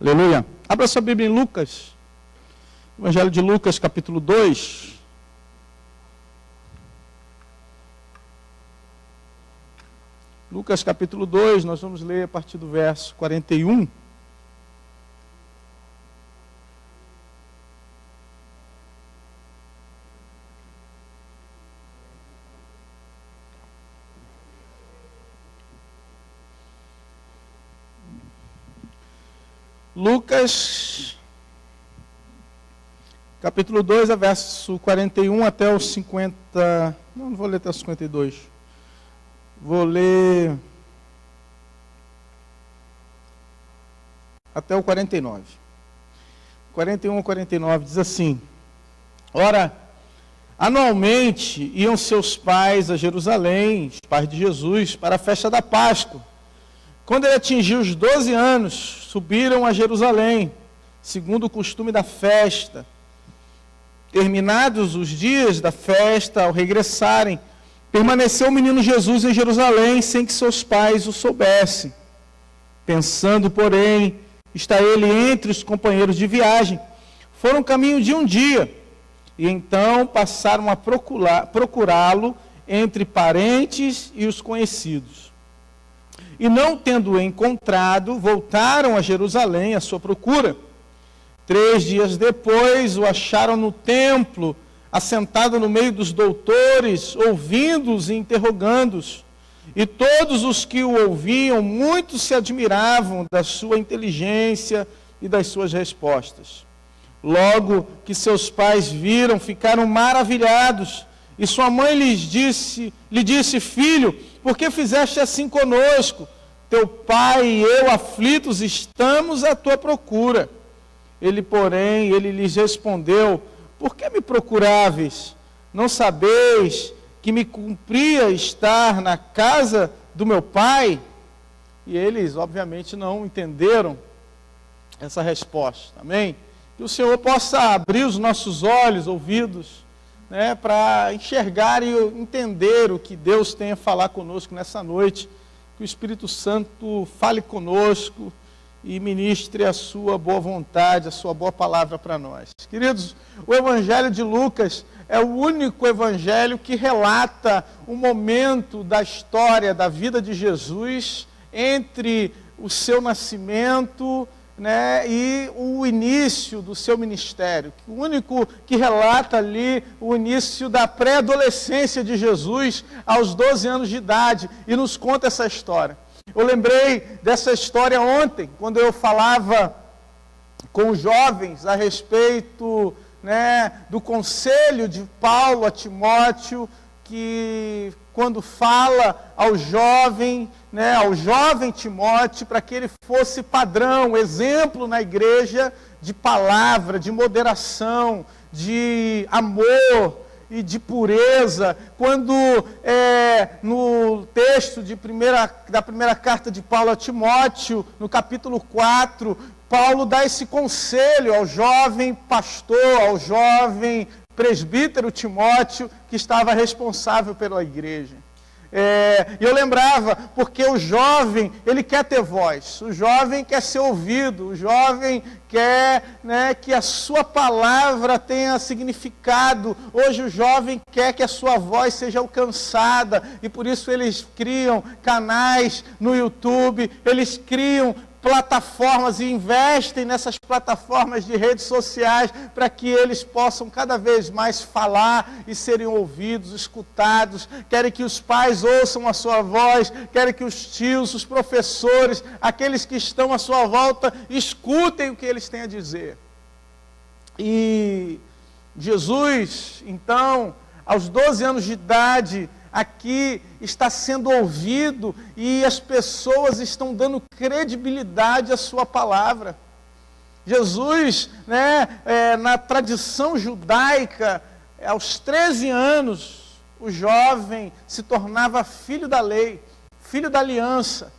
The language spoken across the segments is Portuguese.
Aleluia. Abra sua Bíblia em Lucas. Evangelho de Lucas, capítulo 2. Lucas, capítulo 2, nós vamos ler a partir do verso 41. Lucas, capítulo 2, verso 41 até os 50... Não vou ler até os 52. Vou ler até o 49. 41 ao 49 diz assim: Ora, anualmente iam seus pais a Jerusalém, os pais de Jesus, para a festa da Páscoa. Quando ele atingiu os 12 anos, subiram a Jerusalém, segundo o costume da festa. Terminados os dias da festa, ao regressarem, permaneceu o menino Jesus em Jerusalém, sem que seus pais o soubessem. Pensando, porém, está ele entre os companheiros de viagem. Foram caminho de um dia, e então passaram a procurá-lo entre parentes e os conhecidos. E não tendo-o encontrado, voltaram a Jerusalém à sua procura. 3 dias depois, o acharam no templo, assentado no meio dos doutores, ouvindo-os e interrogando-os. E todos os que o ouviam, muitos se admiravam da sua inteligência e das suas respostas. Logo que seus pais viram, ficaram maravilhados. E sua mãe lhe disse: Filho, por que fizeste assim conosco? Teu pai e eu, aflitos, estamos à tua procura. Ele, porém, lhes respondeu: Por que me procuráveis? Não sabeis que me cumpria estar na casa do meu pai? E eles, obviamente, não entenderam essa resposta. Amém? Que o Senhor possa abrir os nossos olhos, ouvidos, para enxergar e entender o que Deus tem a falar conosco nessa noite. Que o Espírito Santo fale conosco e ministre a sua boa vontade, a sua boa palavra para nós. Queridos, o Evangelho de Lucas é o único evangelho que relata o momento da história, da vida de Jesus, entre o seu nascimento, e o início do seu ministério. O único que relata ali o início da pré-adolescência de Jesus aos 12 anos de idade e nos conta essa história. Eu lembrei dessa história ontem, quando eu falava com os jovens a respeito do conselho de Paulo a Timóteo, que quando fala ao jovem Timóteo, para que ele fosse padrão, exemplo na igreja de palavra, de moderação, de amor e de pureza. Quando no texto da primeira carta de Paulo a Timóteo, no capítulo 4, Paulo dá esse conselho ao jovem pastor, ao jovem presbítero Timóteo, que estava responsável pela igreja. E eu lembrava, porque o jovem, ele quer ter voz, o jovem quer ser ouvido, o jovem quer que a sua palavra tenha significado. Hoje o jovem quer que a sua voz seja alcançada, e por isso eles criam canais no YouTube, eles criam plataformas e investem nessas plataformas de redes sociais para que eles possam cada vez mais falar e serem ouvidos, escutados. Querem que os pais ouçam a sua voz, querem que os tios, os professores, aqueles que estão à sua volta, escutem o que eles têm a dizer. E Jesus, então, aos 12 anos de idade, aqui está sendo ouvido e as pessoas estão dando credibilidade à sua palavra. Jesus, na tradição judaica, aos 13 anos, o jovem se tornava filho da lei, filho da aliança.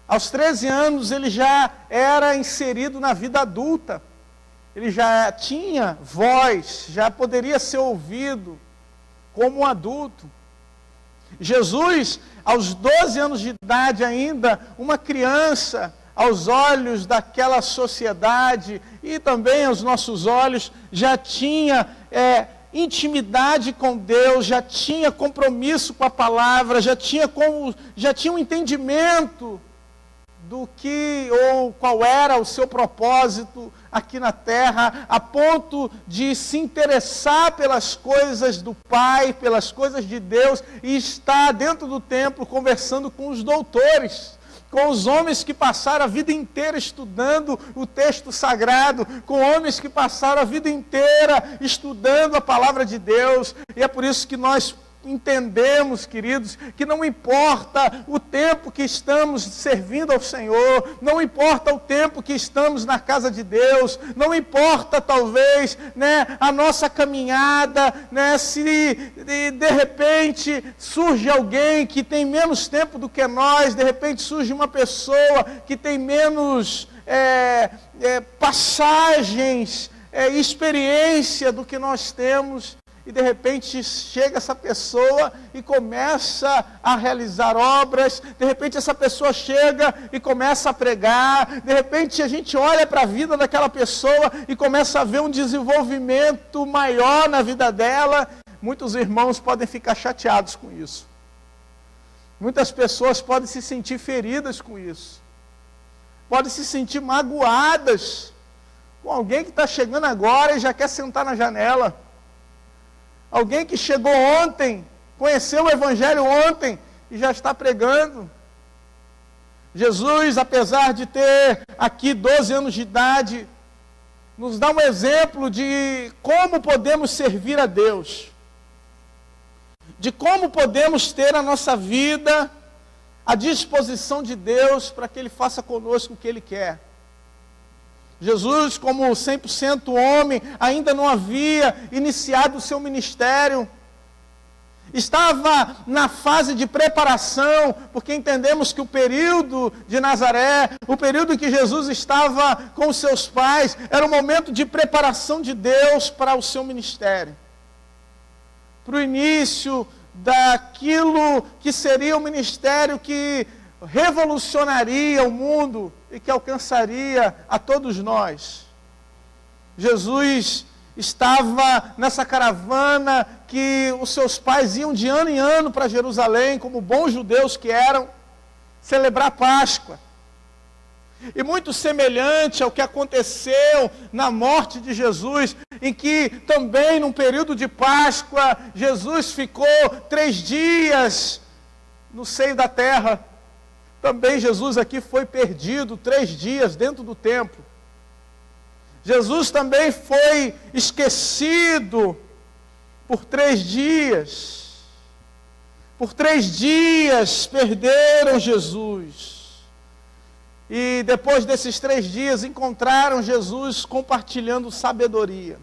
Aos 13 anos ele já era inserido na vida adulta, ele já tinha voz, já poderia ser ouvido como um adulto. Jesus, aos 12 anos de idade ainda, uma criança, aos olhos daquela sociedade e também aos nossos olhos, já tinha intimidade com Deus, já tinha compromisso com a palavra, já tinha um entendimento do que ou qual era o seu propósito aqui na terra, a ponto de se interessar pelas coisas do Pai, pelas coisas de Deus, e estar dentro do templo conversando com os doutores, com os homens que passaram a vida inteira estudando o texto sagrado, com homens que passaram a vida inteira estudando a palavra de Deus. E é por isso que nós entendemos, queridos, que não importa o tempo que estamos servindo ao Senhor, não importa o tempo que estamos na casa de Deus, não importa talvez, a nossa caminhada, se de repente surge alguém que tem menos tempo do que nós, de repente surge uma pessoa que tem menos passagens, experiência do que nós temos. E de repente chega essa pessoa e começa a realizar obras, de repente essa pessoa chega e começa a pregar, de repente a gente olha para a vida daquela pessoa e começa a ver um desenvolvimento maior na vida dela. Muitos irmãos podem ficar chateados com isso. Muitas pessoas podem se sentir feridas com isso. Podem se sentir magoadas com alguém que está chegando agora e já quer sentar na janela. Alguém que chegou ontem, conheceu o Evangelho ontem e já está pregando. Jesus, apesar de ter aqui 12 anos de idade, nos dá um exemplo de como podemos servir a Deus. De como podemos ter a nossa vida à disposição de Deus para que Ele faça conosco o que Ele quer. Jesus, como 100% homem, ainda não havia iniciado o seu ministério. Estava na fase de preparação, porque entendemos que o período de Nazaré, o período em que Jesus estava com os seus pais, era o momento de preparação de Deus para o seu ministério. Para o início daquilo que seria o ministério que revolucionaria o mundo e que alcançaria a todos nós. Jesus estava nessa caravana que os seus pais iam de ano em ano para Jerusalém, como bons judeus que eram, celebrar Páscoa. E muito semelhante ao que aconteceu na morte de Jesus, em que também num período de Páscoa, Jesus ficou 3 dias no seio da terra. Também Jesus aqui foi perdido 3 dias dentro do templo. Jesus também foi esquecido por 3 dias. Por 3 dias perderam Jesus. E depois desses 3 dias encontraram Jesus compartilhando sabedoria.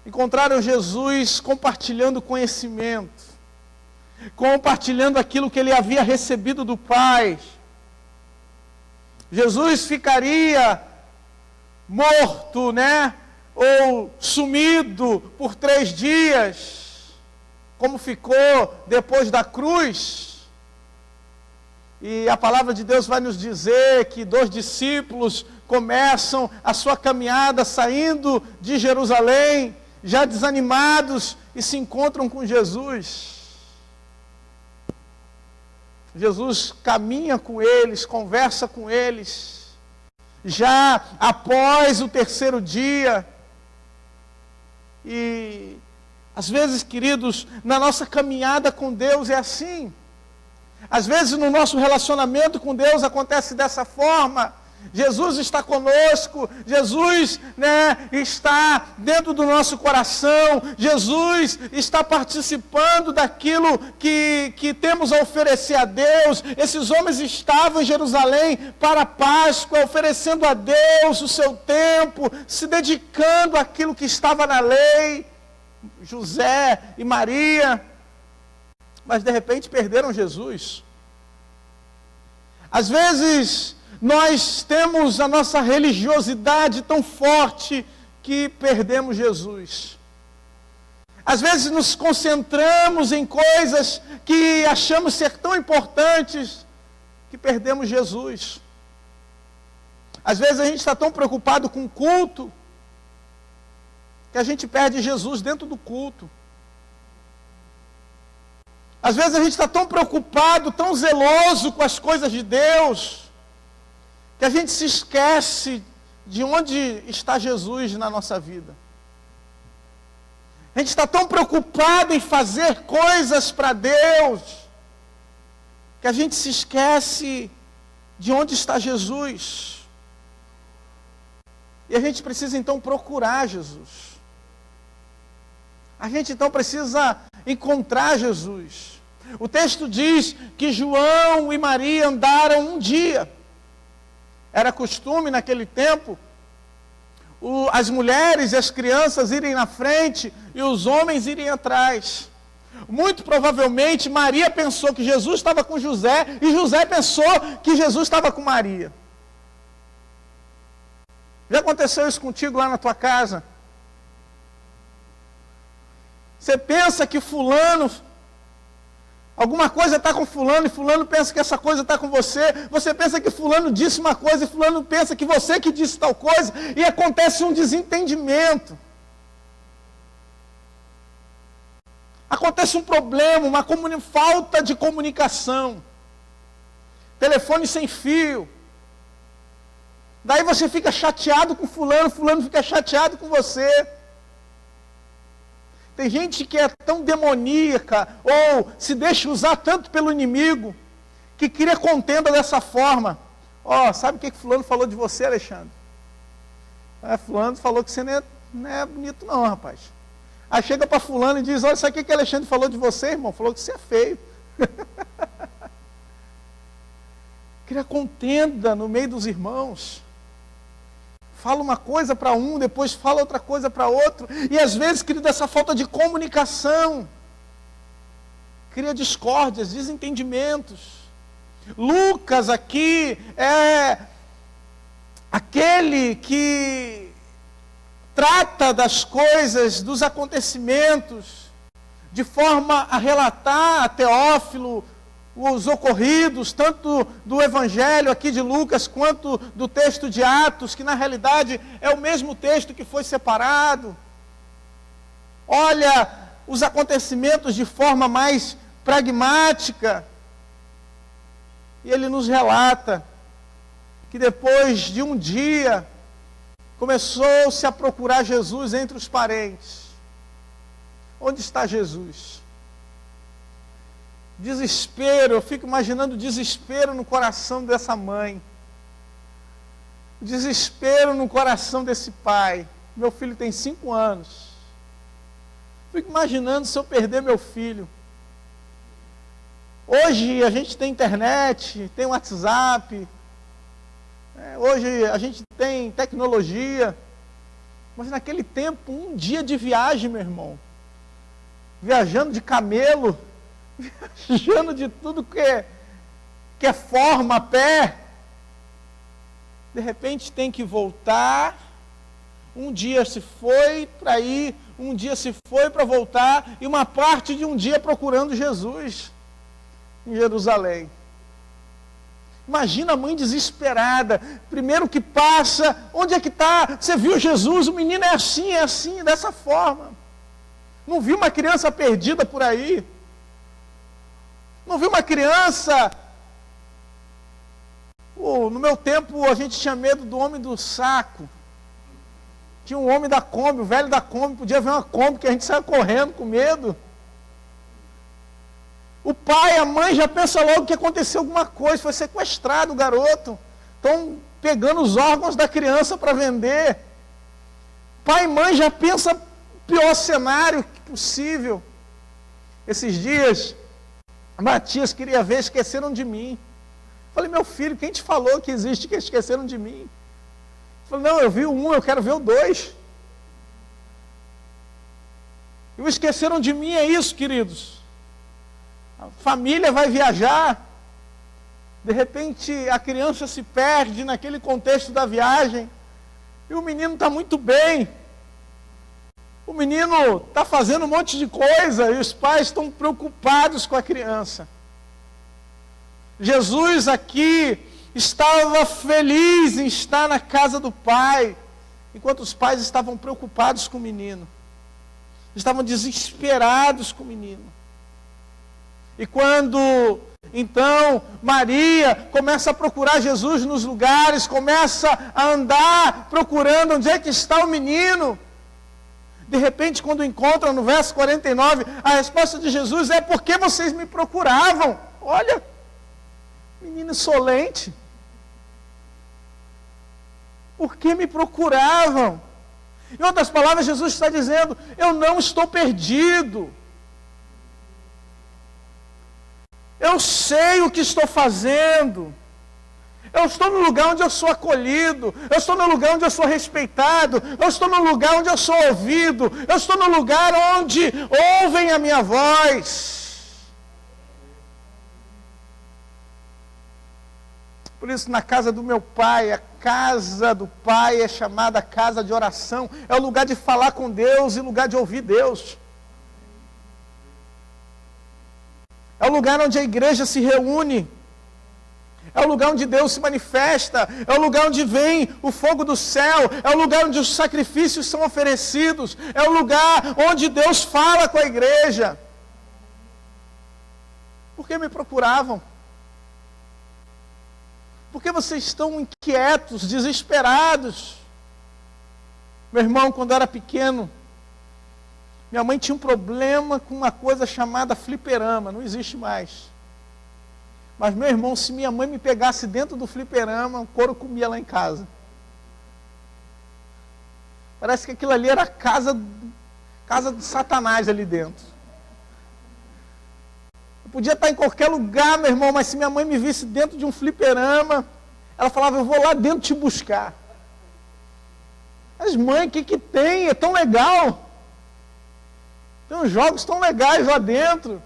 Encontraram Jesus compartilhando conhecimento. Compartilhando aquilo que ele havia recebido do Pai. Jesus ficaria morto, ou sumido por 3 dias, como ficou depois da cruz. E a palavra de Deus vai nos dizer que 2 discípulos começam a sua caminhada saindo de Jerusalém, já desanimados, e se encontram com Jesus. Jesus caminha com eles, conversa com eles, já após o 3º dia. E às vezes, queridos, na nossa caminhada com Deus é assim. Às vezes no nosso relacionamento com Deus acontece dessa forma. Jesus está conosco, Jesus está dentro do nosso coração, Jesus está participando daquilo que temos a oferecer a Deus. Esses homens estavam em Jerusalém para a Páscoa, oferecendo a Deus o seu tempo, se dedicando àquilo que estava na lei, José e Maria, mas de repente perderam Jesus. Às vezes nós temos a nossa religiosidade tão forte que perdemos Jesus. Às vezes nos concentramos em coisas que achamos ser tão importantes que perdemos Jesus. Às vezes a gente está tão preocupado com o culto, que a gente perde Jesus dentro do culto. Às vezes a gente está tão preocupado, tão zeloso com as coisas de Deus, que a gente se esquece de onde está Jesus na nossa vida. A gente está tão preocupado em fazer coisas para Deus, que a gente se esquece de onde está Jesus. E a gente precisa então procurar Jesus. A gente então precisa encontrar Jesus. O texto diz que João e Maria andaram um dia. Era costume naquele tempo as mulheres e as crianças irem na frente e os homens irem atrás. Muito provavelmente Maria pensou que Jesus estava com José e José pensou que Jesus estava com Maria. Já aconteceu isso contigo lá na tua casa? Você pensa que fulano, alguma coisa está com fulano e fulano pensa que essa coisa está com você. Você pensa que fulano disse uma coisa e fulano pensa que você que disse tal coisa. E acontece um desentendimento. Acontece um problema, uma falta de comunicação. Telefone sem fio. Daí você fica chateado com fulano, fulano fica chateado com você. Tem gente que é tão demoníaca, ou se deixa usar tanto pelo inimigo, que cria contenda dessa forma. Sabe o que fulano falou de você, Alexandre? Fulano falou que você não é bonito não, rapaz. Aí chega para fulano e diz, olha, sabe o que Alexandre falou de você, irmão? Falou que você é feio. Cria contenda no meio dos irmãos. Fala uma coisa para um, depois fala outra coisa para outro. E às vezes, querido, essa falta de comunicação cria discórdias, desentendimentos. Lucas aqui é aquele que trata das coisas, dos acontecimentos, de forma a relatar a Teófilo os ocorridos, tanto do Evangelho aqui de Lucas, quanto do texto de Atos, que na realidade é o mesmo texto que foi separado. Olha os acontecimentos de forma mais pragmática. E ele nos relata que depois de um dia, começou-se a procurar Jesus entre os parentes. Onde está Jesus? Desespero, eu fico imaginando o desespero no coração dessa mãe. O desespero no coração desse pai. Meu filho tem 5 anos. Fico imaginando se eu perder meu filho. Hoje a gente tem internet, tem WhatsApp. Hoje a gente tem tecnologia. Mas naquele tempo, um dia de viagem, meu irmão. Viajando de camelo. Viajando de tudo que é forma a pé. De repente tem que voltar. Um dia se foi para ir, um dia se foi para voltar, e uma parte de um dia procurando Jesus em Jerusalém. Imagina a mãe desesperada. Primeiro que passa, onde é que está? Você viu Jesus? O menino é assim, dessa forma. Não viu uma criança perdida por aí? Não viu uma criança? No meu tempo a gente tinha medo do homem do saco. Tinha um homem da Kombi, o velho da Kombi, podia ver uma Kombi que a gente saia correndo com medo. O pai, a mãe já pensa logo que aconteceu alguma coisa, foi sequestrado o garoto. Estão pegando os órgãos da criança para vender. Pai e mãe já pensa o pior cenário possível. Esses dias, Matias queria ver, esqueceram de mim. Falei, meu filho, quem te falou que existe que esqueceram de mim? Falei, não, eu vi o 1, eu quero ver o 2. E o esqueceram de mim é isso, queridos. A família vai viajar, de repente a criança se perde naquele contexto da viagem, e o menino está muito bem. O menino está fazendo um monte de coisa, e os pais estão preocupados com a criança. Jesus aqui estava feliz em estar na casa do pai, enquanto os pais estavam preocupados com o menino, estavam desesperados com o menino. E quando então Maria começa a procurar Jesus nos lugares, começa a andar procurando onde é que está o menino, de repente, quando encontra no verso 49, a resposta de Jesus é: por que vocês me procuravam? Olha, menino insolente. Por que me procuravam? Em outras palavras, Jesus está dizendo: eu não estou perdido. Eu sei o que estou fazendo. Eu estou no lugar onde eu sou acolhido. Eu estou no lugar onde eu sou respeitado. Eu estou no lugar onde eu sou ouvido. Eu estou no lugar onde ouvem a minha voz. Por isso, na casa do meu pai, a casa do pai é chamada casa de oração. É o lugar de falar com Deus e lugar de ouvir Deus. É o lugar onde a igreja se reúne. É o lugar onde Deus se manifesta. É o lugar onde vem o fogo do céu. É o lugar onde os sacrifícios são oferecidos. É o lugar onde Deus fala com a igreja. Por que me procuravam? Por que vocês estão inquietos, desesperados? Meu irmão, quando eu era pequeno, minha mãe tinha um problema com uma coisa chamada fliperama. Não existe mais. Mas, meu irmão, se minha mãe me pegasse dentro do fliperama, o couro comia lá em casa. Parece que aquilo ali era casa de Satanás ali dentro. Eu podia estar em qualquer lugar, meu irmão, mas se minha mãe me visse dentro de um fliperama, ela falava: eu vou lá dentro te buscar. Mas, mãe, o que tem? É tão legal. Tem uns jogos tão legais lá dentro.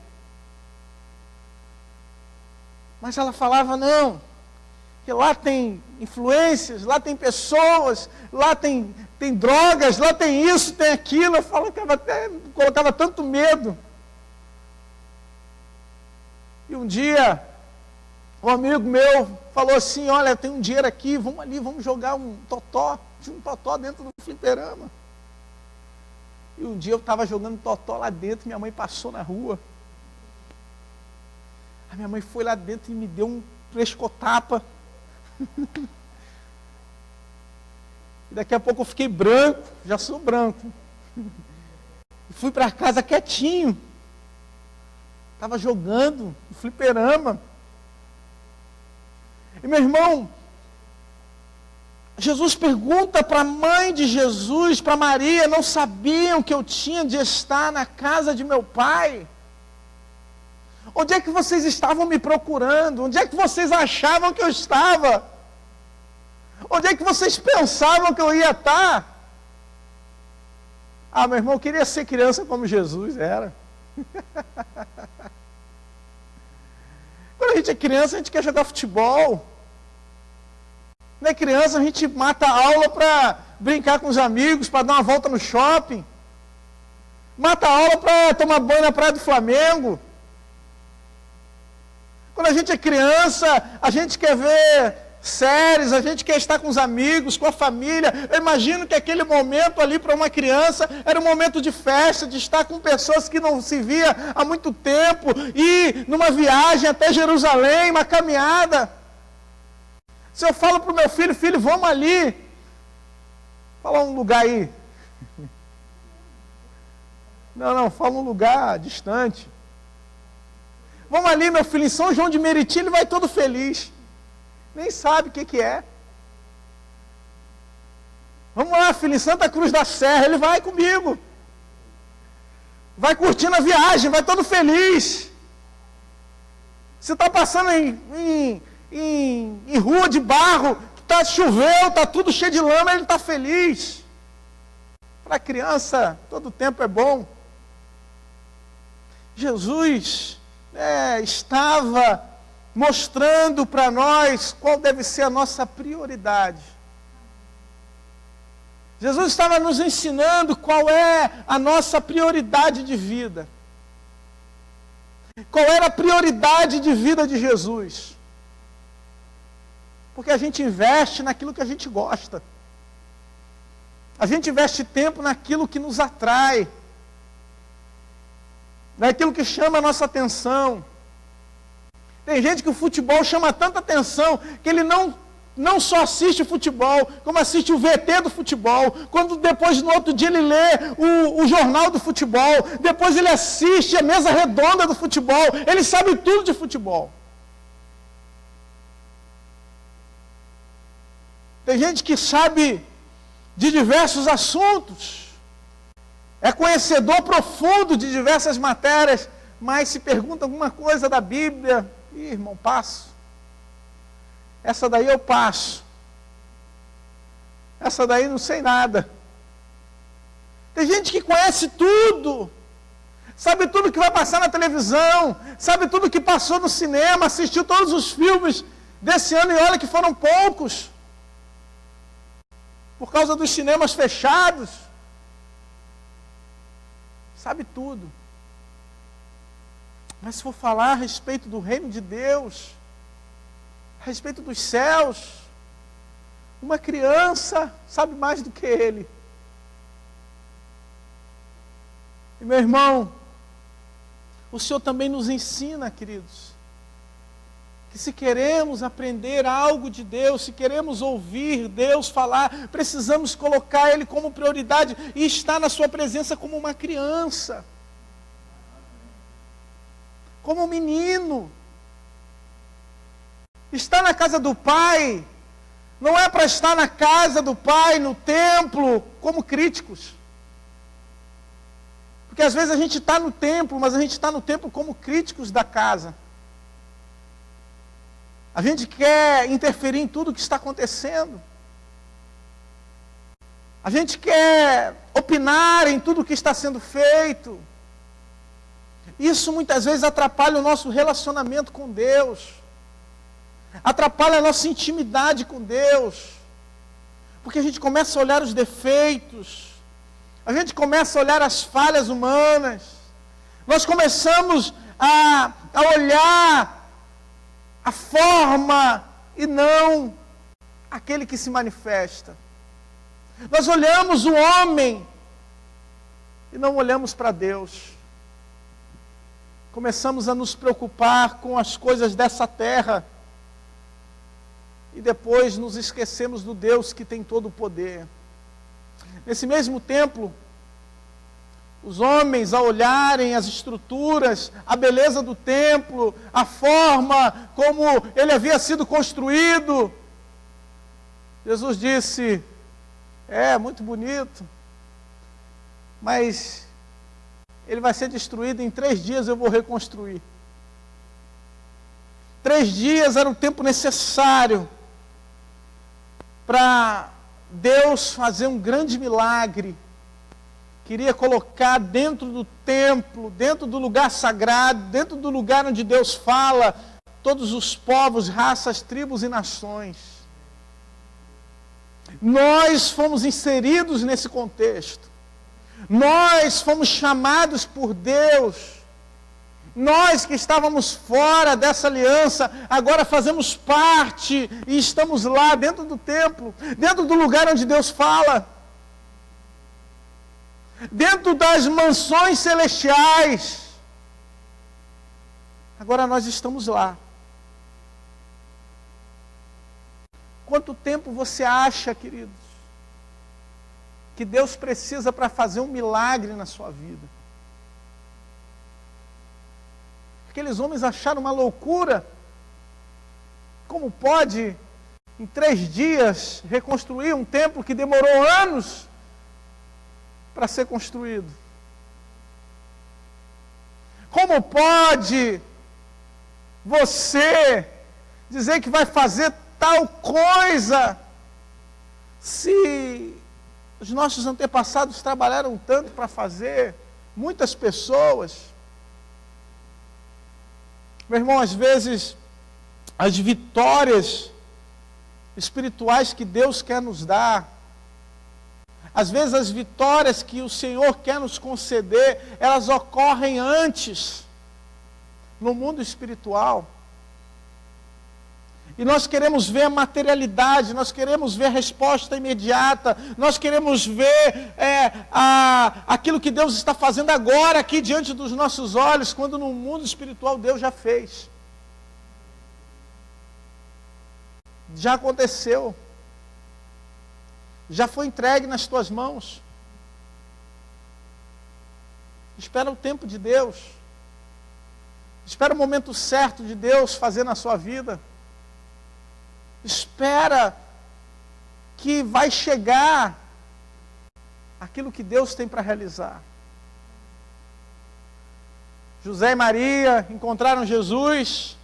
Mas ela falava: não, que lá tem influências, lá tem pessoas, lá tem drogas, lá tem isso, tem aquilo. Eu falava, até colocava tanto medo. E um dia, um amigo meu falou assim: olha, tem um dinheiro aqui, vamos ali, vamos jogar um totó. Tinha um totó dentro do fliperama. E um dia eu estava jogando totó lá dentro, minha mãe passou na rua. A minha mãe foi lá dentro e me deu um pescotapa. E daqui a pouco eu fiquei branco, já sou branco. E fui para casa quietinho. Estava jogando no fliperama. E meu irmão, Jesus pergunta para a mãe de Jesus, para Maria: não sabiam que eu tinha de estar na casa de meu pai? Onde é que vocês estavam me procurando? Onde é que vocês achavam que eu estava? Onde é que vocês pensavam que eu ia estar? Ah, meu irmão, eu queria ser criança como Jesus era. Quando a gente é criança, a gente quer jogar futebol. Quando é criança, a gente mata a aula para brincar com os amigos, para dar uma volta no shopping. Mata a aula para tomar banho na praia do Flamengo. Quando a gente é criança, a gente quer ver séries, a gente quer estar com os amigos, com a família. Eu imagino que aquele momento ali para uma criança era um momento de festa, de estar com pessoas que não se via há muito tempo, ir numa viagem até Jerusalém, uma caminhada. Se eu falo para o meu filho: filho, vamos ali, fala um lugar aí. Não, fala um lugar distante. Vamos ali, meu filho, em São João de Meriti, ele vai todo feliz. Nem sabe o que é. Vamos lá, filho, em Santa Cruz da Serra, ele vai comigo. Vai curtindo a viagem, vai todo feliz. Você está passando em rua de barro, choveu, está tudo cheio de lama, ele está feliz. Para a criança, todo tempo é bom. Jesus estava mostrando para nós qual deve ser a nossa prioridade. Jesus estava nos ensinando qual é a nossa prioridade de vida. Qual era a prioridade de vida de Jesus? Porque a gente investe naquilo que a gente gosta. A gente investe tempo naquilo que nos atrai, naquilo que chama a nossa atenção. Tem gente que o futebol chama tanta atenção que ele não só assiste futebol, como assiste o VT do futebol. Quando depois, no outro dia, ele lê o jornal do futebol. Depois ele assiste a mesa redonda do futebol. Ele sabe tudo de futebol. Tem gente que sabe de diversos assuntos. É conhecedor profundo de diversas matérias, mas se pergunta alguma coisa da Bíblia, irmão, passo. Essa daí eu passo. Essa daí não sei nada. Tem gente que conhece tudo. Sabe tudo que vai passar na televisão. Sabe tudo que passou no cinema. Assistiu todos os filmes desse ano e olha que foram poucos. Por causa dos cinemas fechados. Sabe tudo. Mas se for falar a respeito do reino de Deus, a respeito dos céus, uma criança sabe mais do que ele. E meu irmão, o Senhor também nos ensina, queridos, que se queremos aprender algo de Deus, se queremos ouvir Deus falar, precisamos colocar Ele como prioridade e estar na sua presença como uma criança, como um menino. Estar na casa do Pai não é para estar na casa do Pai, no templo, como críticos. Porque às vezes a gente está no templo, mas a gente está no templo como críticos da casa. A gente quer interferir em tudo o que está acontecendo. A gente quer opinar em tudo o que está sendo feito. Isso muitas vezes atrapalha o nosso relacionamento com Deus. Atrapalha a nossa intimidade com Deus. Porque a gente começa a olhar os defeitos. A gente começa a olhar as falhas humanas. Nós começamos a olhar a forma e não aquele que se manifesta. Nós olhamos o homem e não olhamos para Deus. Começamos a nos preocupar com as coisas dessa terra e depois nos esquecemos do Deus que tem todo o poder. Nesse mesmo templo, os homens, ao olharem as estruturas, a beleza do templo, a forma como ele havia sido construído, Jesus disse, muito bonito, mas ele vai ser destruído, em 3 dias eu vou reconstruir. 3 dias era o tempo necessário para Deus fazer um grande milagre. Queria colocar dentro do templo, dentro do lugar sagrado, dentro do lugar onde Deus fala, todos os povos, raças, tribos e nações. Nós fomos inseridos nesse contexto. Nós fomos chamados por Deus. Nós que estávamos fora dessa aliança, agora fazemos parte e estamos lá dentro do templo, dentro do lugar onde Deus fala. Dentro das mansões celestiais. Agora nós estamos lá. Quanto tempo você acha, queridos, que Deus precisa para fazer um milagre na sua vida? Aqueles homens acharam uma loucura. Como pode, em 3 dias, reconstruir um templo que demorou anos para ser construído? Como pode você dizer que vai fazer tal coisa se os nossos antepassados trabalharam tanto para fazer, muitas pessoas? Meu irmão, às vezes as vitórias espirituais que Deus quer nos dar, às vezes as vitórias que o Senhor quer nos conceder, elas ocorrem antes, no mundo espiritual. E nós queremos ver a materialidade, nós queremos ver a resposta imediata, nós queremos ver aquilo que Deus está fazendo agora, aqui diante dos nossos olhos, quando no mundo espiritual Deus já fez. Já aconteceu. Já foi entregue nas tuas mãos. Espera o tempo de Deus. Espera o momento certo de Deus fazer na sua vida. Espera que vai chegar aquilo que Deus tem para realizar. José e Maria encontraram Jesus,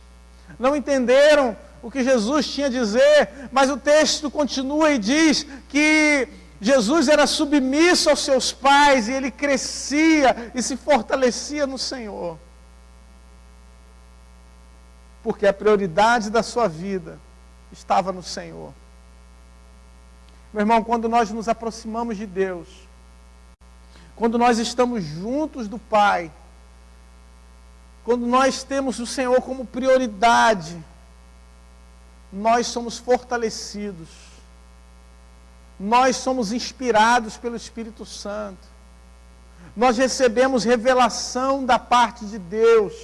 não entenderam o que Jesus tinha a dizer, mas o texto continua e diz que Jesus era submisso aos seus pais e ele crescia e se fortalecia no Senhor. Porque a prioridade da sua vida estava no Senhor. Meu irmão, quando nós nos aproximamos de Deus, quando nós estamos juntos do Pai, quando nós temos o Senhor como prioridade, nós somos fortalecidos, nós somos inspirados pelo Espírito Santo, nós recebemos revelação da parte de Deus,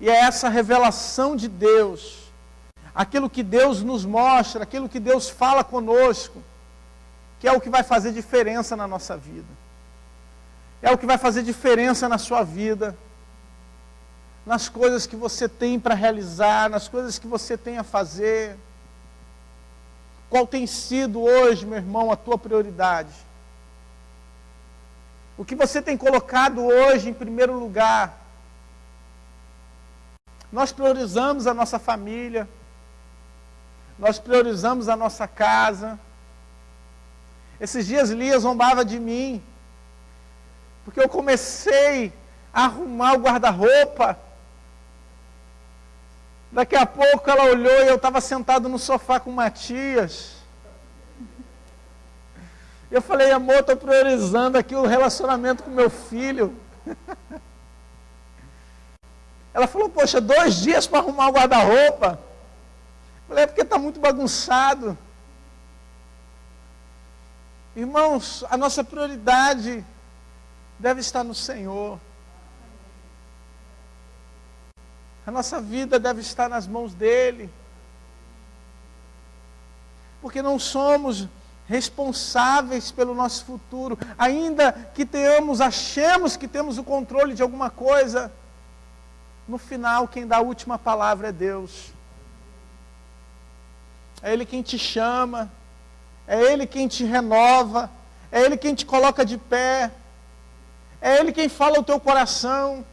e é essa revelação de Deus, aquilo que Deus nos mostra, aquilo que Deus fala conosco, que é o que vai fazer diferença na nossa vida. É o que vai fazer diferença na sua vida, nas coisas que você tem para realizar, nas coisas que você tem a fazer. Qual tem sido hoje, meu irmão, a tua prioridade? O que você tem colocado hoje em primeiro lugar? Nós priorizamos a nossa família, nós priorizamos a nossa casa. Esses dias Lia zombava de mim, porque eu comecei a arrumar o guarda-roupa. Daqui a pouco ela olhou e eu estava sentado no sofá com o Matias. Eu falei, amor, estou priorizando aqui o relacionamento com meu filho. Ela falou, poxa, 2 dias para arrumar o guarda-roupa. Eu falei, é porque está muito bagunçado. Irmãos, a nossa prioridade deve estar no Senhor. A nossa vida deve estar nas mãos dEle. Porque não somos responsáveis pelo nosso futuro. Ainda que achemos que temos o controle de alguma coisa, no final quem dá a última palavra é Deus. É Ele quem te chama, é Ele quem te renova, é Ele quem te coloca de pé, é Ele quem fala ao teu coração,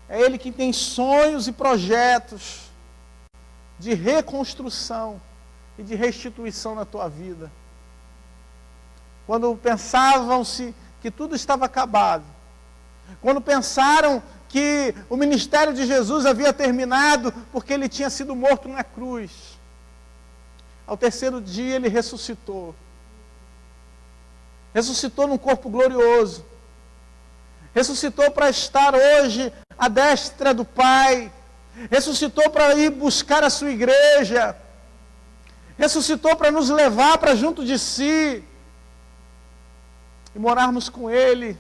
é Ele quem tem sonhos e projetos de reconstrução e de restituição na tua vida. Quando pensavam-se que tudo estava acabado, quando pensaram que o ministério de Jesus havia terminado porque ele tinha sido morto na cruz, ao 3º dia ele ressuscitou. Ressuscitou num corpo glorioso. Ressuscitou para estar hoje à destra do Pai. Ressuscitou para ir buscar a sua igreja. Ressuscitou para nos levar para junto de si e morarmos com Ele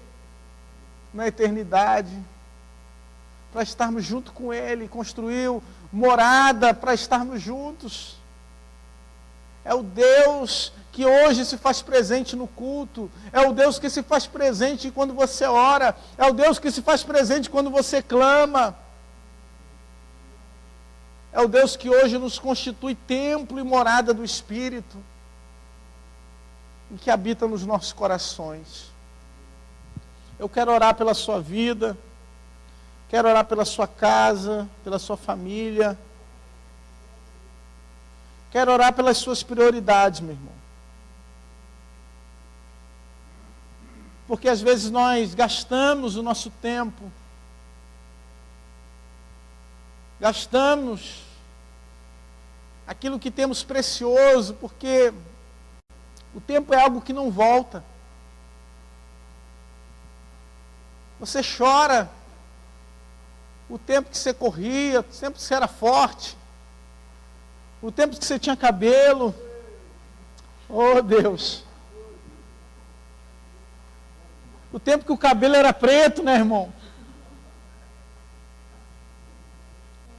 na eternidade. Para estarmos junto com Ele, construiu morada para estarmos juntos. É o Deus que hoje se faz presente no culto. É o Deus que se faz presente quando você ora. É o Deus que se faz presente quando você clama. É o Deus que hoje nos constitui templo e morada do Espírito, em que habita nos nossos corações. Eu quero orar pela sua vida, quero orar pela sua casa, pela sua família. Quero orar pelas suas prioridades, meu irmão. Porque às vezes nós gastamos o nosso tempo, gastamos aquilo que temos precioso, porque o tempo é algo que não volta. Você chora o tempo que você corria, o tempo que você era forte, o tempo que você tinha cabelo. Oh, Deus. O tempo que o cabelo era preto, né, irmão?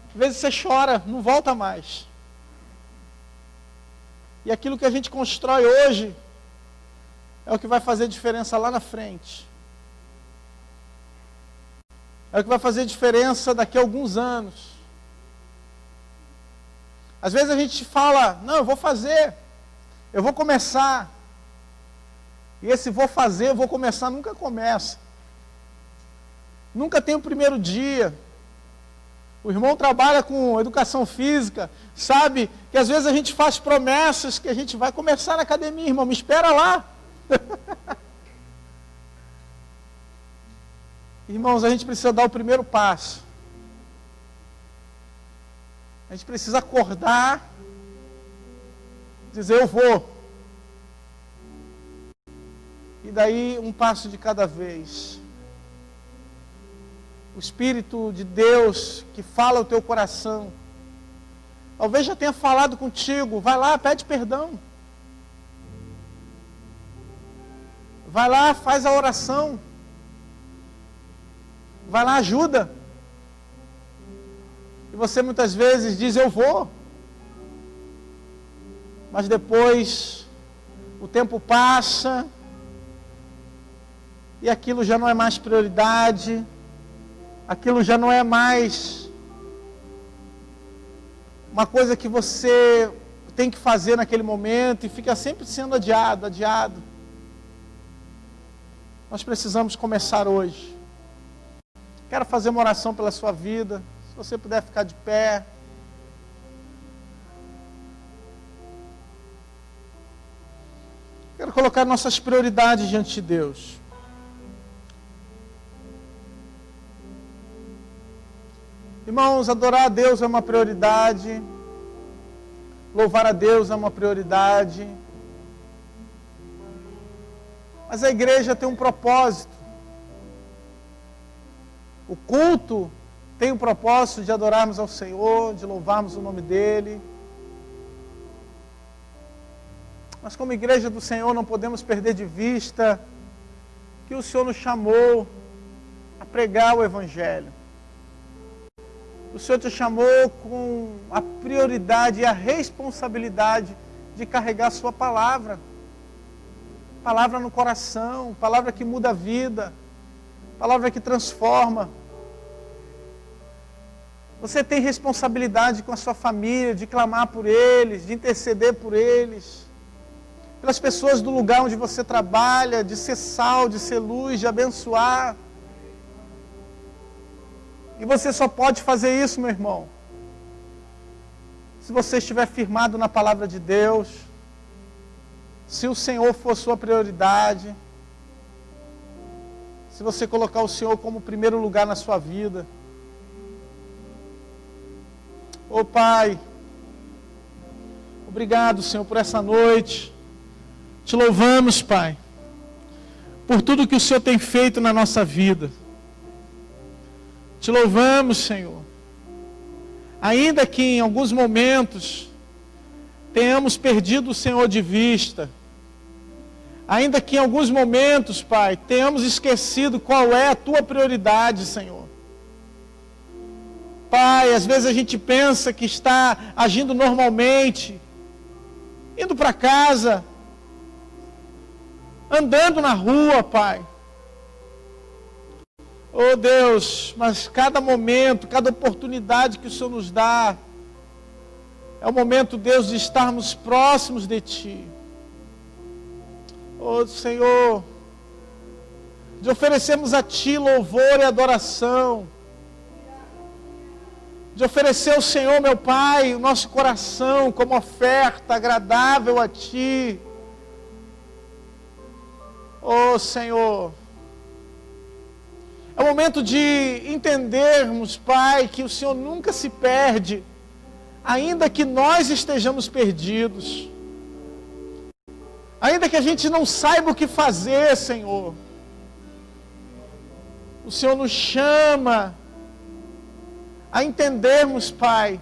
Às vezes você chora, não volta mais. E aquilo que a gente constrói hoje é o que vai fazer diferença lá na frente. É o que vai fazer diferença daqui a alguns anos. Às vezes a gente fala, não, eu vou fazer, eu vou começar. E esse vou fazer, vou começar, nunca começa. Nunca tem o primeiro dia. O irmão trabalha com educação física, sabe que às vezes a gente faz promessas que a gente vai começar na academia, irmão, me espera lá. Irmãos, a gente precisa dar o primeiro passo. A gente precisa acordar, dizer eu vou. E daí um passo de cada vez. O Espírito de Deus que fala ao teu coração, talvez já tenha falado contigo, vai lá, pede perdão. Vai lá, faz a oração. Vai lá, ajuda. E você muitas vezes diz, eu vou. Mas depois, o tempo passa, e aquilo já não é mais prioridade, aquilo já não é mais uma coisa que você tem que fazer naquele momento, e fica sempre sendo adiado. Nós precisamos começar hoje. Quero fazer uma oração pela sua vida. Se você puder ficar de pé. Quero colocar nossas prioridades diante de Deus. Irmãos, adorar a Deus é uma prioridade. Louvar a Deus é uma prioridade. Mas a igreja tem um propósito. O culto tem o propósito de adorarmos ao Senhor, de louvarmos o nome dEle. Mas como igreja do Senhor não podemos perder de vista que o Senhor nos chamou a pregar o Evangelho. O Senhor te chamou com a prioridade e a responsabilidade de carregar a sua palavra. Palavra no coração, palavra que muda a vida, palavra que transforma. Você tem responsabilidade com a sua família, de clamar por eles, de interceder por eles, pelas pessoas do lugar onde você trabalha, de ser sal, de ser luz, de abençoar. E você só pode fazer isso, meu irmão, se você estiver firmado na palavra de Deus, se o Senhor for sua prioridade, se você colocar o Senhor como primeiro lugar na sua vida. Ô Pai, obrigado, Senhor, por essa noite. Te louvamos, Pai, por tudo que o Senhor tem feito na nossa vida. Te louvamos, Senhor. Ainda que em alguns momentos tenhamos perdido o Senhor de vista, ainda que em alguns momentos, Pai, tenhamos esquecido qual é a Tua prioridade, Senhor. Pai, às vezes a gente pensa que está agindo normalmente, indo para casa, andando na rua, Pai. Oh Deus, mas cada momento, cada oportunidade que o Senhor nos dá, é o momento, Deus, de estarmos próximos de Ti. Oh Senhor, de oferecermos a Ti louvor e adoração, de oferecer ao Senhor, meu Pai, o nosso coração como oferta agradável a Ti. Oh Senhor, é o momento de entendermos, Pai, que o Senhor nunca se perde, ainda que nós estejamos perdidos. Ainda que a gente não saiba o que fazer, Senhor. O Senhor nos chama a entendermos, Pai,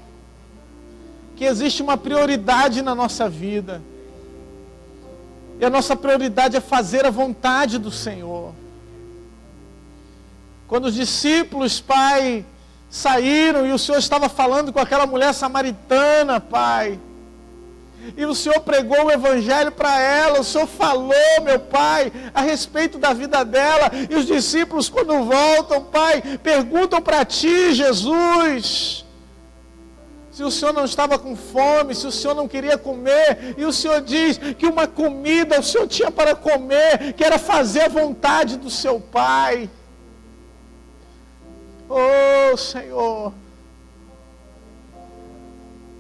que existe uma prioridade na nossa vida. E a nossa prioridade é fazer a vontade do Senhor. Quando os discípulos, Pai, saíram e o Senhor estava falando com aquela mulher samaritana, Pai, e o Senhor pregou o Evangelho para ela, o Senhor falou, meu Pai, a respeito da vida dela, e os discípulos quando voltam, Pai, perguntam para Ti, Jesus, se o Senhor não estava com fome, se o Senhor não queria comer, e o Senhor diz que uma comida o Senhor tinha para comer, que era fazer a vontade do seu Pai. Oh, Senhor,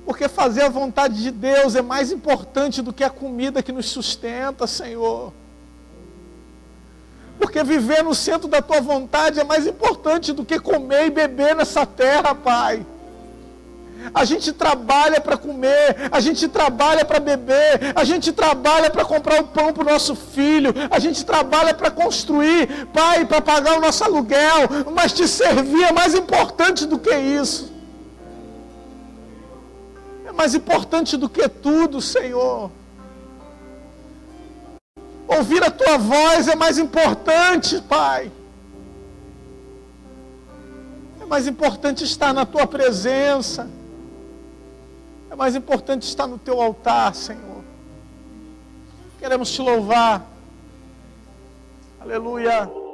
porque fazer a vontade de Deus é mais importante do que a comida que nos sustenta, Senhor. Porque viver no centro da Tua vontade é mais importante do que comer e beber nessa terra, Pai. A gente trabalha para comer, a gente trabalha para beber, a gente trabalha para comprar o pão para o nosso filho, a gente trabalha para construir, Pai, para pagar o nosso aluguel, mas Te servir é mais importante do que isso. É mais importante do que tudo, Senhor. Ouvir a Tua voz é mais importante, Pai. É mais importante estar na Tua presença. É mais importante estar no Teu altar, Senhor. Queremos Te louvar. Aleluia.